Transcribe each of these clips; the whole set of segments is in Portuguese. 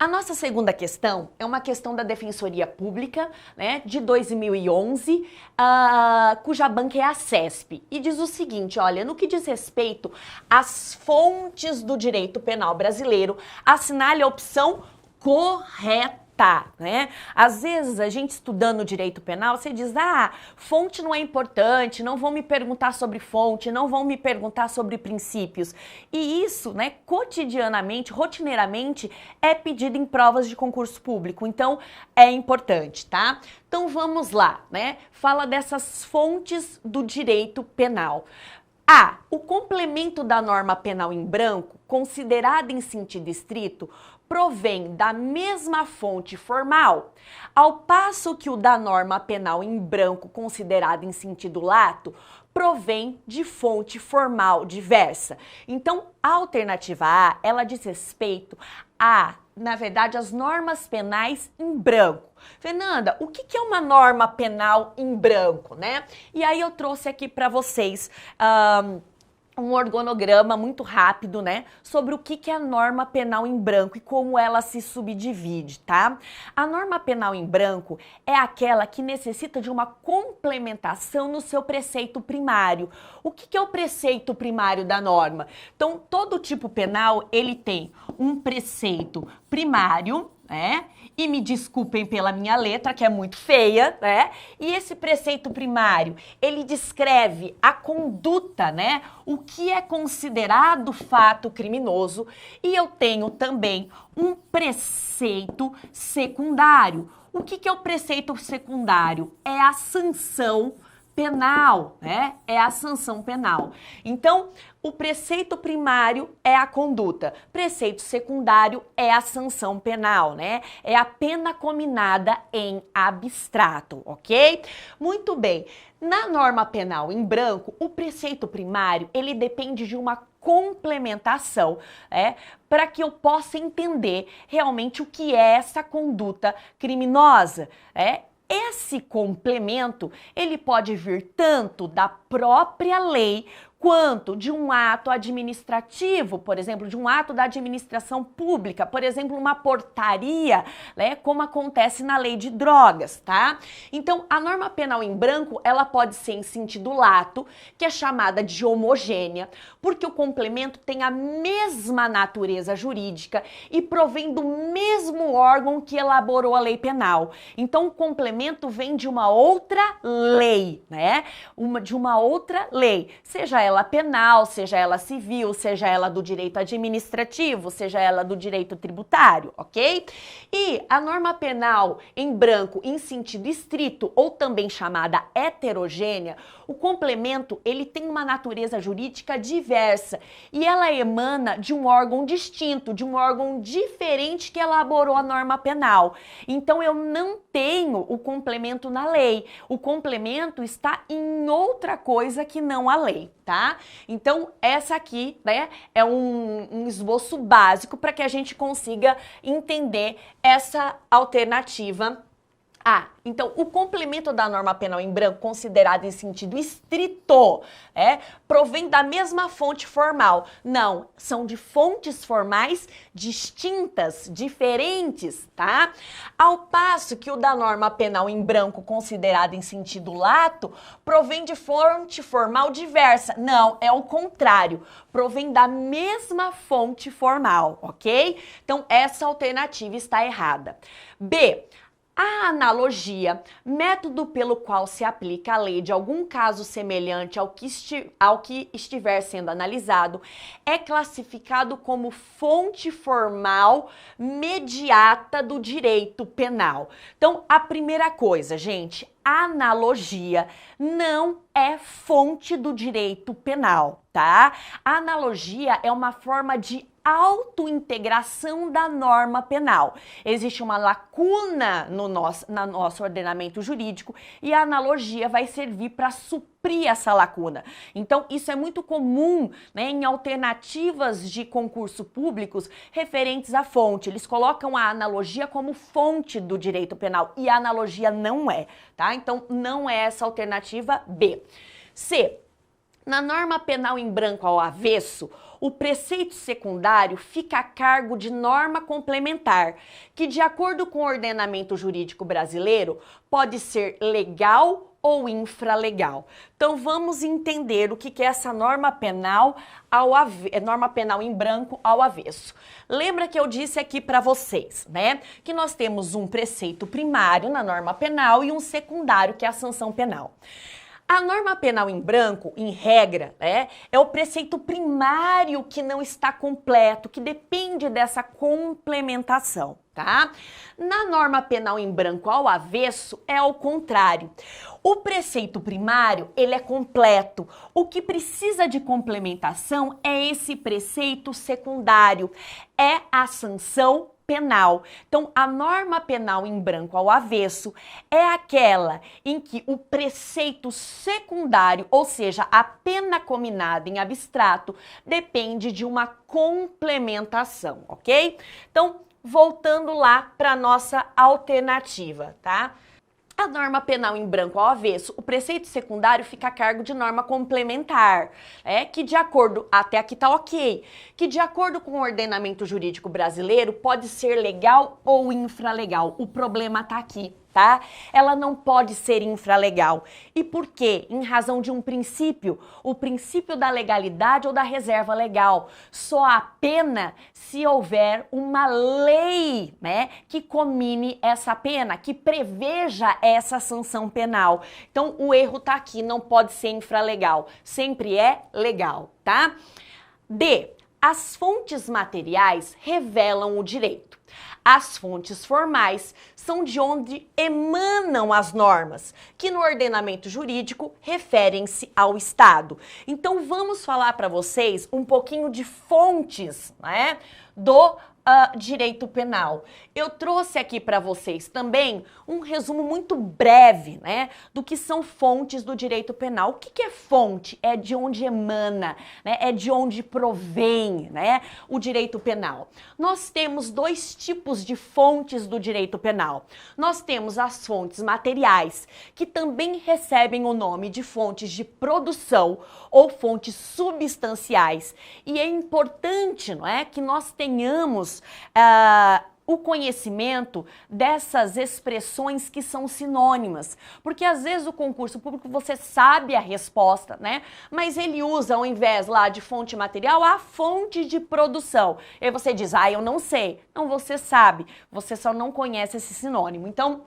A nossa segunda questão é uma questão da Defensoria Pública, né, de 2011, cuja banca é a CESP. E diz o seguinte, olha, no que diz respeito às fontes do direito penal brasileiro, assinale a opção correta. Né? Às vezes, a gente estudando direito penal, você diz, fonte não é importante, não vão me perguntar sobre fonte, não vão me perguntar sobre princípios. E isso, né, cotidianamente, rotineiramente, é pedido em provas de concurso público. Então, é importante, tá? Então, vamos lá, né? Fala dessas fontes do direito penal. O complemento da norma penal em branco, considerada em sentido estrito, provém da mesma fonte formal, ao passo que o da norma penal em branco, considerada em sentido lato, provém de fonte formal diversa. Então, a alternativa A, ela diz respeito na verdade, as normas penais em branco. Fernanda, o que é uma norma penal em branco, né? E aí eu trouxe aqui para vocês um organograma muito rápido, né, sobre o que é a norma penal em branco e como ela se subdivide, tá? A norma penal em branco é aquela que necessita de uma complementação no seu preceito primário. O que é o preceito primário da norma? Então, todo tipo penal, ele tem um preceito primário, né? E me desculpem pela minha letra, que é muito feia, né? E esse preceito primário, ele descreve a conduta, né? O que é considerado fato criminoso. E eu tenho também um preceito secundário. O que é o preceito secundário? É a sanção penal, né? É a sanção penal. Então, o preceito primário é a conduta, preceito secundário é a sanção penal, né? É a pena cominada em abstrato, ok? Muito bem. Na norma penal em branco, o preceito primário, ele depende de uma complementação, para que eu possa entender realmente o que é essa conduta criminosa, Esse complemento, ele pode vir tanto da própria lei quanto de um ato administrativo, por exemplo, de um ato da administração pública, por exemplo, uma portaria, como acontece na lei de drogas, tá? Então, a norma penal em branco, ela pode ser em sentido lato, que é chamada de homogênea, porque o complemento tem a mesma natureza jurídica e provém do mesmo órgão que elaborou a lei penal. Então, o complemento vem de uma outra lei, de uma outra lei, seja ela penal, seja ela civil, seja ela do direito administrativo, seja ela do direito tributário, ok? E a norma penal em branco em sentido estrito, ou também chamada heterogênea, o complemento, ele tem uma natureza jurídica diversa e ela emana de um órgão distinto, de um órgão diferente que elaborou a norma penal. Então, eu não tenho o complemento na lei. O complemento está em outra coisa que não a lei, tá? Então, essa aqui, é um esboço básico para que a gente consiga entender essa alternativa. Então, o complemento da norma penal em branco, considerado em sentido estrito, provém da mesma fonte formal. Não, são de fontes formais distintas, diferentes, tá? Ao passo que o da norma penal em branco, considerado em sentido lato, provém de fonte formal diversa. Não, é o contrário, provém da mesma fonte formal, ok? Então, essa alternativa está errada. B. A analogia, método pelo qual se aplica a lei de algum caso semelhante ao que estiver sendo analisado, é classificado como fonte formal mediata do direito penal. Então, a primeira coisa, gente, analogia não é fonte do direito penal, tá? A analogia é uma forma de autointegração da norma penal. Existe uma lacuna no nosso ordenamento jurídico e a analogia vai servir para suprir essa lacuna. Então, isso é muito comum, em alternativas de concurso públicos referentes à fonte. Eles colocam a analogia como fonte do direito penal e a analogia não é, tá? Então, não é essa alternativa B. C. Na norma penal em branco ao avesso, o preceito secundário fica a cargo de norma complementar, que, de acordo com o ordenamento jurídico brasileiro, pode ser legal ou infralegal. Então vamos entender o que é essa norma penal norma penal em branco ao avesso. Lembra que eu disse aqui para vocês, né, que nós temos um preceito primário na norma penal e um secundário, que é a sanção penal. A norma penal em branco, em regra, né, é o preceito primário que não está completo, que depende dessa complementação, tá? Na norma penal em branco ao avesso é o contrário. O preceito primário, ele é completo. O que precisa de complementação é esse preceito secundário, é a sanção penal. Então, a norma penal em branco ao avesso é aquela em que o preceito secundário, ou seja, a pena cominada em abstrato, depende de uma complementação, ok? Então, voltando lá para a nossa alternativa, tá? A norma penal em branco ao avesso, o preceito secundário fica a cargo de norma complementar, que de acordo, até aqui tá ok, que de acordo com o ordenamento jurídico brasileiro pode ser legal ou infralegal. O problema tá aqui, tá? Ela não pode ser infralegal. E por quê? Em razão de um princípio, o princípio da legalidade ou da reserva legal. Só a pena se houver uma lei, né, que comine essa pena, que preveja essa sanção penal. Então, o erro tá aqui, não pode ser infralegal, sempre é legal, tá? D. As fontes materiais revelam o direito. As fontes formais são de onde emanam as normas, que no ordenamento jurídico referem-se ao Estado. Então vamos falar para vocês um pouquinho de fontes, né, do direito penal. Eu trouxe aqui para vocês também um resumo muito breve, né, do que são fontes do direito penal. O que é fonte? É de onde emana, né, é de onde provém, né, o direito penal. Nós temos dois tipos de fontes do direito penal. Nós temos as fontes materiais, que também recebem o nome de fontes de produção ou fontes substanciais. E é importante, não é, que nós tenhamos o conhecimento dessas expressões que são sinônimas, porque às vezes o concurso público você sabe a resposta, né? Mas ele usa, ao invés lá de fonte material, a fonte de produção. E aí você diz, eu não sei. Não, você sabe, você só não conhece esse sinônimo. Então,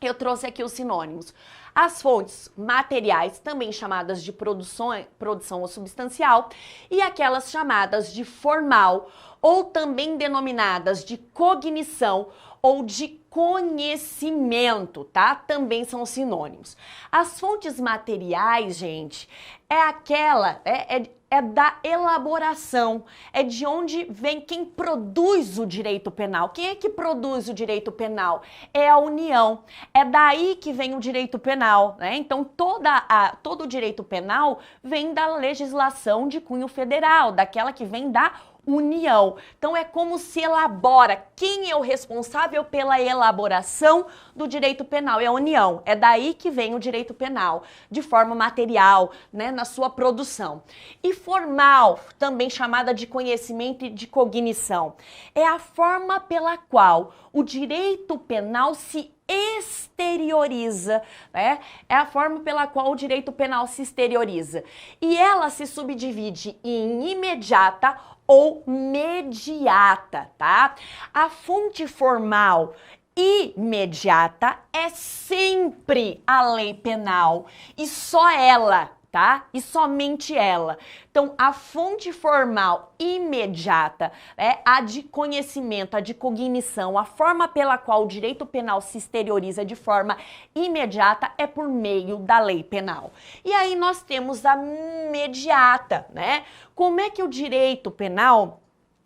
eu trouxe aqui os sinônimos. As fontes materiais, também chamadas de produção ou substancial, e aquelas chamadas de formal, ou também denominadas de cognição ou de conhecimento, tá? Também são sinônimos. As fontes materiais, gente, é aquela, é da elaboração, é de onde vem quem produz o direito penal. Quem é que produz o direito penal? É a União, é daí que vem o direito penal, né? Então todo o direito penal vem da legislação de cunho federal, daquela que vem da União. Então é como se elabora. Quem é o responsável pela elaboração do direito penal? É a União. É daí que vem o direito penal, de forma material, né, na sua produção. E formal, também chamada de conhecimento e de cognição, é a forma pela qual o direito penal se exterioriza, né? É a forma pela qual o direito penal se exterioriza. E ela se subdivide em imediata ou mediata, tá? A fonte formal imediata é sempre a lei penal e só ela, tá? E somente ela. Então, a fonte formal imediata, a de conhecimento, a de cognição, a forma pela qual o direito penal se exterioriza de forma imediata é por meio da lei penal. E aí nós temos a mediata, né? Como é que o direito penal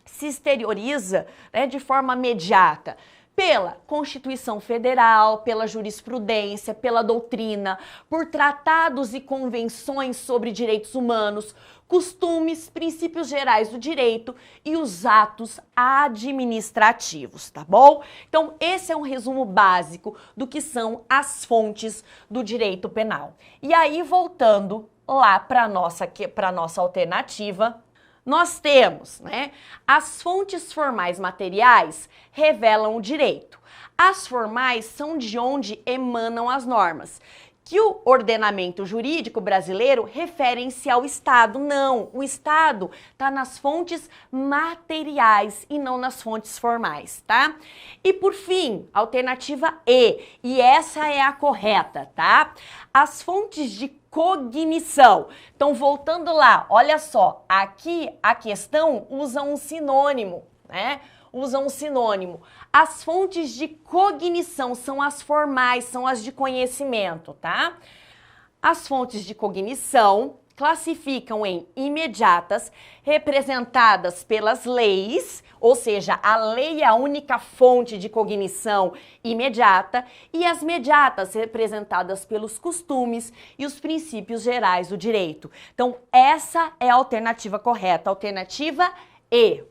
se exterioriza, né, de forma imediata? Pela Constituição Federal, pela jurisprudência, pela doutrina, por tratados e convenções sobre direitos humanos, costumes, princípios gerais do direito e os atos administrativos, tá bom? Então, esse é um resumo básico do que são as fontes do direito penal. E aí, voltando lá para nossa alternativa, nós temos, né, as fontes formais materiais revelam o direito. As formais são de onde emanam as normas. Que o ordenamento jurídico brasileiro referem-se ao Estado. Não, o Estado está nas fontes materiais e não nas fontes formais, tá? E por fim, alternativa E essa é a correta, tá? As fontes de cognição. Então, voltando lá, olha só, aqui a questão usa um sinônimo, né? Usa um sinônimo. As fontes de cognição são as formais, são as de conhecimento, tá? As fontes de cognição classificam em imediatas, representadas pelas leis, ou seja, a lei é a única fonte de cognição imediata, e as mediatas, representadas pelos costumes e os princípios gerais do direito. Então, essa é a alternativa correta, alternativa E.